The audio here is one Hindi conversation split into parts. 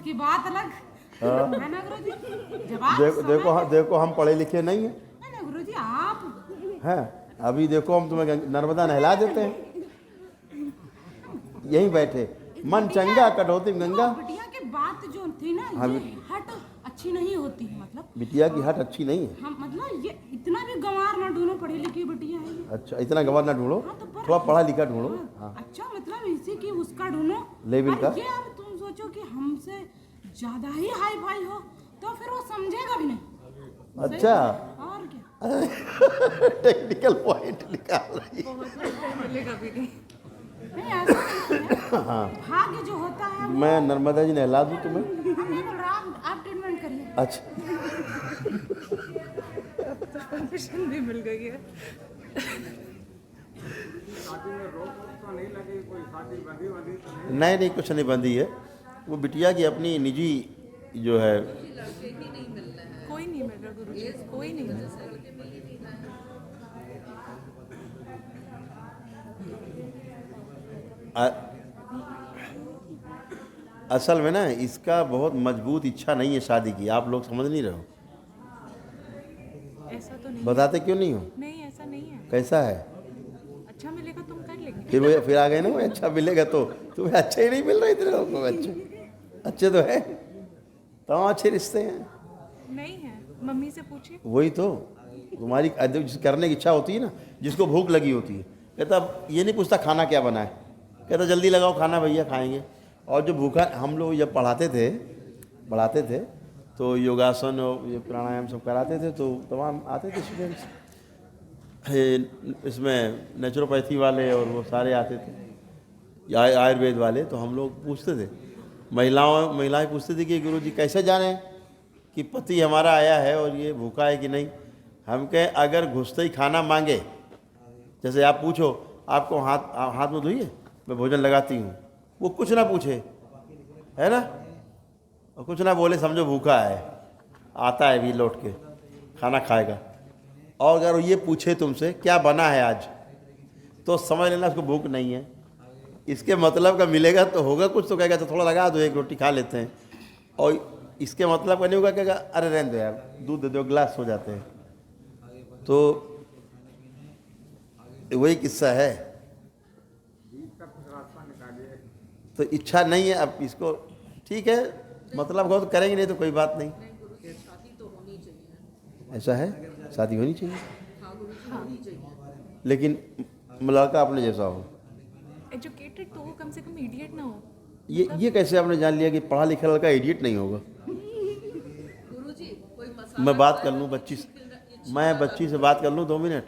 की बात अलग हाँ। है ना गुरुजी। जब आप देखो हम पढ़े लिखे नहीं हैं। है ना गुरुजी, आप हैं अभी देखो हम तुम्हें नर्मदा नहला देते हैं यहीं बैठे। मन चंगा कटौती में गंगा। बिटिया की बात जो थी ना, हाँ, ये हट अच्छी नहीं होती है। मतलब बिटिया की हट अच्छी नहीं है। हम मतलब ये इतना भी गंवार ना ढूंढो, पढ़ी लिखी बिटिया है ये। अच्छा, इतना गंवार ना ढूंढो, हाँ, तो पर थोड़ा पढ़ा लिखा ढूंढो। हाँ, अच्छा मतलब इसी की उसका ढूंढो लेवल पर का। ये अब तुम सोचो कि हमसे ज्यादा ही हाई फाई हो तो फिर वो समझेगा भी नहीं। अच्छा, और क्या। टेक्निकल पॉइंट निकाल रही है। मिलेगा भी नहीं। नहीं ऐसा नहीं है। भाग्य जो होता है वो मैं नर्मदा जी नहला दूँ तुम्हें? हम नहीं बोल रहा, आप ट्रीटमेंट करिए। अच्छा, परमिशन भी मिल गई है। नहीं नहीं, कुछ नहीं बंदी है। वो बिटिया की अपनी निजी जो है। कोई नहीं मिल रहा गुरुजी, कोई नहीं मिल रहा। असल में ना इसका बहुत मजबूत इच्छा नहीं है शादी की। आप लोग समझ नहीं रहे हो। ऐसा तो नहीं। बताते क्यों नहीं हो? नहीं ऐसा नहीं है। कैसा है? अच्छा मिलेगा तुम कर लेंगे। फिर आ गए ना वो अच्छा मिलेगा तो तुम्हें अच्छे ही नहीं मिल रहे इतने लोगों को। अच्छे तो है, तमाम अच्छे रिश्ते हैं। नहीं है, मम्मी से पूछिए। वही तो तुम्हारी जिस करने की इच्छा होती है ना, जिसको भूख लगी होती है, कहता ये नहीं पूछता खाना क्या बना है, कहता जल्दी लगाओ खाना भैया खाएंगे। और जो भूखा, हम लोग जब पढ़ाते थे तो योगासन और ये प्राणायाम सब कराते थे, तो तमाम आते थे स्टूडेंट्स, इसमें नेचुरोपैथी वाले और वो सारे आते थे, या आयुर्वेद वाले। तो हम लोग पूछते थे, महिलाएं पूछती थी कि गुरुजी कैसे जाने कि पति हमारा आया है और ये भूखा है कि नहीं। हम कहें अगर घुसते ही खाना मांगे, जैसे आप पूछो आपको हाथ में धोइए, मैं भोजन लगाती हूँ, वो कुछ ना पूछे, है ना, और कुछ ना बोले, समझो भूखा है, आता है भी लौट के खाना खाएगा। और अगर ये पूछे तुमसे क्या बना है आज, तो समझ लेना उसको भूख नहीं है। इसके मतलब का मिलेगा तो होगा कुछ, तो कहेगा तो थोड़ा लगा दो, एक रोटी खा लेते हैं। और इसके मतलब का नहीं होगा, कहेगा अरे रहने दो यार, दूध दे दो गिलास हो जाते हैं। तो वही किस्सा है। तो इच्छा नहीं है अब इसको, ठीक है, मतलब हो तो करेंगे, नहीं तो कोई बात नहीं। ऐसा है, शादी होनी चाहिए, लेकिन लड़का अपने जैसा हो। एजुकेटेड तो हो, कम से कम इडियट ना हो। ये कैसे आपने जान लिया कि पढ़ा लिखा लड़का इडियट नहीं होगा? मैं बात कर लूँ बच्ची से बात कर लूँ 2 मिनट,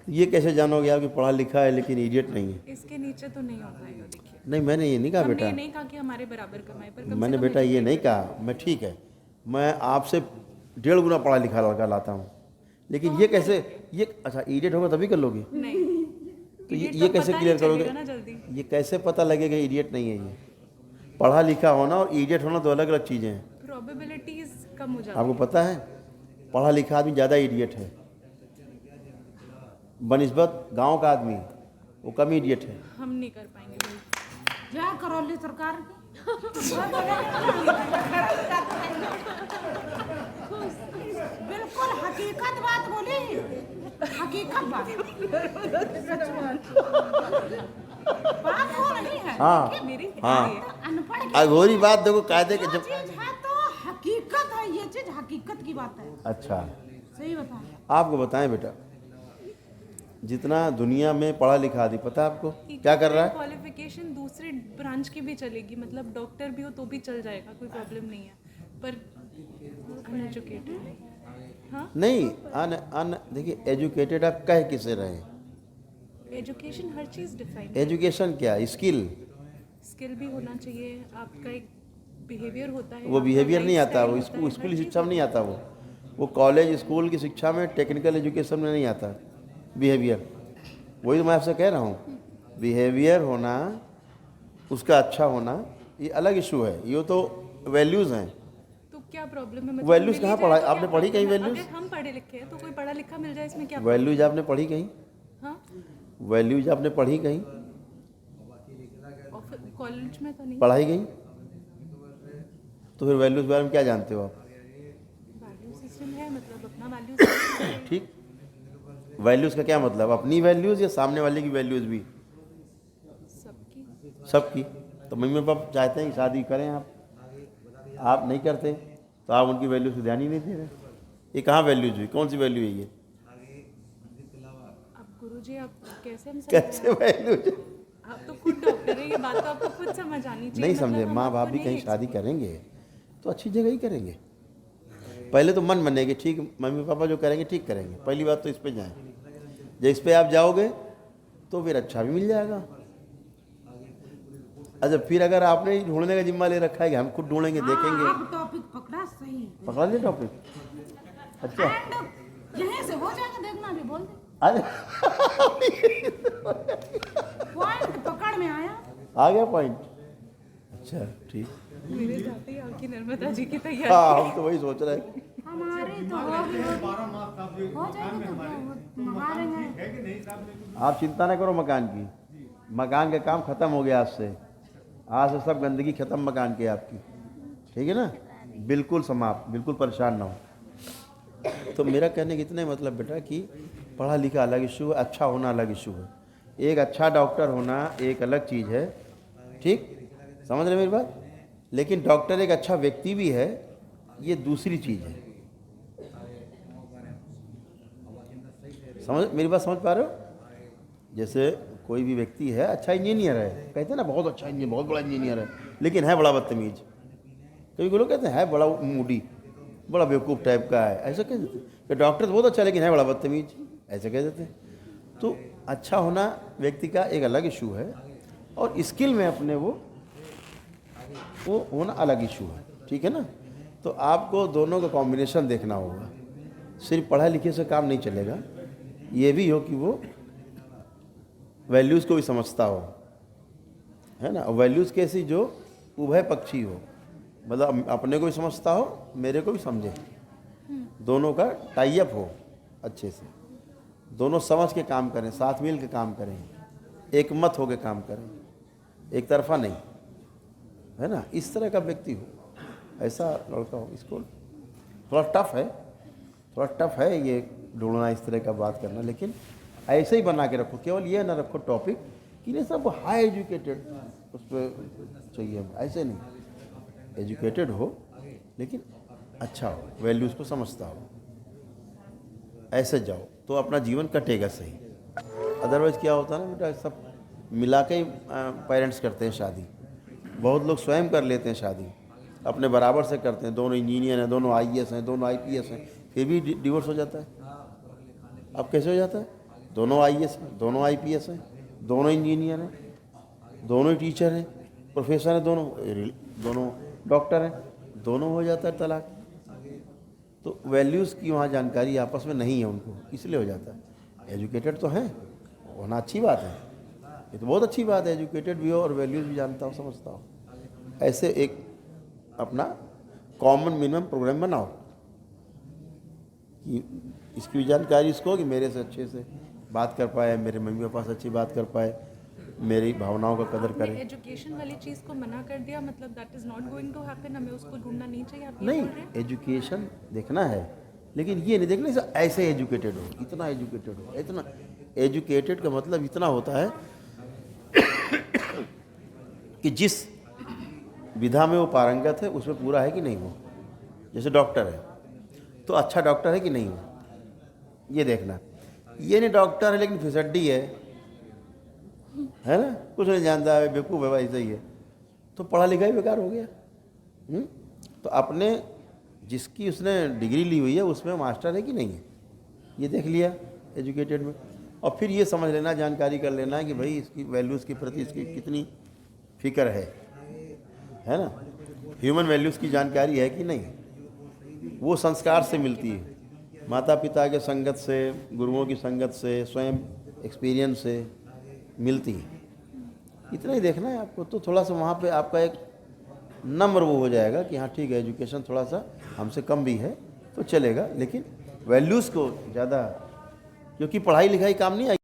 ये कैसे जानोगे आप कि पढ़ा लिखा है लेकिन इडियट नहीं है? इसके नीचे तो नहीं हो पाएगा। देखिए नहीं, मैंने ये नहीं कहा हमने बेटा, ये नहीं कहा कि हमारे बराबर कमाए, पर कम मैंने से कम बेटा ये नहीं कहा। मैं ठीक है, मैं आपसे 1.5 गुना पढ़ा लिखा लड़का लाता हूँ, लेकिन ये कैसे, ये अच्छा इडियट होगा तभी कर लोगे? नहीं, तो ये कैसे क्लियर करोगे? ना जल्दी। ये कैसे पता लगेगा इडियट नहीं है? ये पढ़ा लिखा होना और इडियट होना तो अलग अलग चीज़ें हैं। प्रोबेबिलिटीज कम हो जाती आपको पता है पढ़ा लिखा आदमी ज़्यादा इडियट है बनिस्बत गांव का आदमी, वो कम इडियट है। हम नहीं कर पाएंगे भाई। क्या करौली सरकार बिल्कुल हकीकत बात बोली, हकीकत बात बात हो रही है। हाँ मेरी हाँ, अनपढ़ अघोरी बात देखो कायदे के जब। चीज है तो हकीकत है, ये चीज हकीकत की बात है। अच्छा, सही बताया। आपको बताएं बेटा, जितना दुनिया में पढ़ा लिखा आदमी, पता है आपको क्या कर रहा है? क्वालिफिकेशन दूसरे ब्रांच की भी चलेगी, मतलब डॉक्टर भी हो तो भी चल जाएगा, कोई प्रॉब्लम नहीं है, पर अनएजुकेटेड हाँ। नहीं, देखिए एजुकेटेड आप कह किसे रहे हैं? एजुकेशन हर चीज़ डिफाइन। एजुकेशन क्या, स्किल भी होना चाहिए, आपका एक बिहेवियर होता है। वो बिहेवियर नहीं आता, वो स्कूल शिक्षा में नहीं आता, वो कॉलेज स्कूल की शिक्षा में, टेक्निकल एजुकेशन में नहीं आता बिहेवियर। वही तो मैं आपसे कह रहा हूँ, बिहेवियर होना, उसका अच्छा होना, ये अलग इशू है। ये तो वैल्यूज़ हैं। तो क्या प्रॉब्लम है? वैल्यूज़ कहाँ पढ़ा, आपने पढ़ी कहीं वैल्यूज़? अगर हम पढ़े लिखे हैं तो कोई पढ़ा लिखा मिल जाए, इसमें क्या? वैल्यूज आपने पढ़ी कहीं? हाँ, वैल्यूज आपने पढ़ी कहीं? कॉलेज में तो नहीं। पढ़ाई गई? तो फिर वैल्यूज़ के बारे में क्या जानते हो आप? वैल्यू सिस्टम है, मतलब अपना वैल्यू सिस्टम है। ठीक, वैल्यूज़ का क्या मतलब? अपनी वैल्यूज़ या सामने वाले की वैल्यूज़ भी? सबकी। सबकी। तो मम्मी पापा चाहते हैं कि शादी करें, आप नहीं करते, तो आप उनकी वैल्यूज़ को ध्यान ही नहीं दे रहे। ये कहाँ वैल्यूज़ हुई? कौन सी वैल्यू है ये? अब गुरुजी आप कैसे हम कैसे वैल्यूज? आप तो खुद डॉक्टर है, ये बात तो आपको खुद समझ आनी चाहिए। नहीं मतलब समझे, हम माँ आपको बाप भी नहीं कहीं शादी करेंगे तो अच्छी जगह ही करेंगे। पहले तो मन बनेगी, ठीक मम्मी पापा जो करेंगे ठीक करेंगे, पहली बात तो इस पे जाएं। जब इस पे आप जाओगे तो फिर अच्छा भी मिल जाएगा। अच्छा, फिर अगर आपने ही ढूंढने का जिम्मा ले रखा है कि हम खुद ढूंढेंगे, देखेंगे। आप टॉपिक पकड़ा सही। पकड़ा लिया टॉपिक? अच्छा, एंड यहीं से हो जाएगा, देखना अभी बोल दे। अरे पॉइंट पकड़ में आया। आ गया पॉइंट। अच्छा ठीक, मेरे जाते ही आपकी नर्मदा जी की तैयारी। हाँ हम तो वही सोच रहे हैं। हमारी तो होगी हो जाएगी तो मंगा लेंगे। आप चिंता ना करो मकान की, मकान का काम ख़त्म हो गया आज से। आज से सब गंदगी ख़त्म मकान की आपकी, ठीक है ना? बिल्कुल समाप्त, बिल्कुल परेशान ना हो। तो मेरा कहने का इतना ही मतलब बेटा कि पढ़ा लिखा अलग इशू है, अच्छा होना अलग इशू है। एक अच्छा डॉक्टर होना एक अलग चीज़ है, ठीक, समझ रहे मेरी बात? लेकिन डॉक्टर एक अच्छा व्यक्ति भी है, ये दूसरी चीज़ है। समझ मेरी बात समझ पा रहे हो? जैसे कोई भी व्यक्ति है, अच्छा इंजीनियर है, कहते हैं ना बहुत अच्छा इंजीनियर, बहुत बड़ा इंजीनियर है, लेकिन है बड़ा बदतमीज। कभी लोग कहते हैं है बड़ा मूडी, बड़ा बेवकूफ़ टाइप का है, ऐसा कह देते हैं। कि डॉक्टर तो बहुत अच्छा लेकिन है बड़ा बदतमीज, ऐसा कह देते हैं। तो अच्छा होना व्यक्ति का एक अलग इशू है, और स्किल में अपने वो होना अलग इशू है, ठीक है ना? तो आपको दोनों का कॉम्बिनेशन देखना होगा। सिर्फ पढ़ाई लिखे से काम नहीं चलेगा, ये भी हो कि वो वैल्यूज़ को भी समझता हो, है ना? और वैल्यूज़ कैसी? जो उभय पक्षी हो, मतलब अपने को भी समझता हो, मेरे को भी समझे, दोनों का टाई अप हो अच्छे से, दोनों समझ के काम करें, साथ मिल के काम करें, एक मत हो के काम करें, एक तरफा नहीं, है ना? इस तरह का व्यक्ति हो, ऐसा लड़का हो। इसको थोड़ा टफ है ये ढूंढना, इस तरह का बात करना, लेकिन ऐसे ही बना के रखो। केवल ये ना रखो टॉपिक कि नहीं सब हाई एजुकेटेड उस पर चाहिए, ऐसे नहीं। एजुकेटेड हो लेकिन अच्छा हो, वैल्यूज़ को समझता हो, ऐसे जाओ तो अपना जीवन कटेगा सही। अदरवाइज़ क्या होता है ना बेटा, सब मिला के ही पेरेंट्स करते हैं शादी। बहुत लोग स्वयं कर लेते हैं शादी, अपने बराबर से करते हैं, दोनों इंजीनियर हैं, दोनों IAS हैं, दोनों IPS हैं, फिर भी डिवोर्स हो जाता है। अब कैसे हो जाता है? दोनों IAS हैं, दोनों IPS हैं, दोनों इंजीनियर हैं, दोनों ही टीचर हैं, प्रोफेसर हैं, दोनों डॉक्टर हैं, दोनों हो जाता है तलाक। तो वैल्यूज़ की वहाँ जानकारी आपस में नहीं है उनको, इसलिए हो जाता है। एजुकेटेड तो हैं, होना अच्छी बात है, ये तो बहुत अच्छी बात है, एजुकेटेड भी हो और वैल्यूज़ भी जानता हो, समझता हो। ऐसे एक अपना कॉमन मिनिमम प्रोग्राम बनाओ कि इसकी भी जानकारी इसको, कि मेरे से अच्छे से बात कर पाए, मेरे मम्मी पापा से अच्छी बात कर पाए, मेरी भावनाओं का कदर करें। एजुकेशन वाली चीज़ को मना कर दिया, मतलब that is not going to happen, हमें उसको ढूंढना नहीं चाहिए। आप ये नहीं, बोल रहे हैं? एजुकेशन देखना है, लेकिन ये नहीं देखना ऐसे एजुकेटेड हो, इतना एजुकेटेड हो। इतना एजुकेटेड का मतलब इतना होता है कि जिस विधा में वो पारंगत है उसमें पूरा है कि नहीं वो। जैसे डॉक्टर है तो अच्छा डॉक्टर है कि नहीं वो, ये देखना। ये नहीं डॉक्टर है लेकिन फिसड्डी है ना, कुछ नहीं जानता है, बेवकूफ़ है, ऐसा ही है, तो पढ़ा लिखा ही बेकार हो गया। तो अपने जिसकी उसने डिग्री ली हुई है उसमें मास्टर है कि नहीं है, ये देख लिया एजुकेटेड में। और फिर ये समझ लेना, जानकारी कर लेना कि भाई इसकी वैल्यूज़ के प्रति इसकी कितनी फिक्र है ना, ह्यूमन वैल्यूज़ की जानकारी है कि नहीं। वो संस्कार से मिलती है, माता पिता के संगत से, गुरुओं की संगत से, स्वयं एक्सपीरियंस से मिलती है। इतना ही देखना है आपको, तो थोड़ा सा वहाँ पे आपका एक नम्र वो हो जाएगा कि हाँ ठीक है, एजुकेशन थोड़ा सा हमसे कम भी है तो चलेगा, लेकिन वैल्यूज़ को ज़्यादा, क्योंकि पढ़ाई लिखाई काम नहीं आई।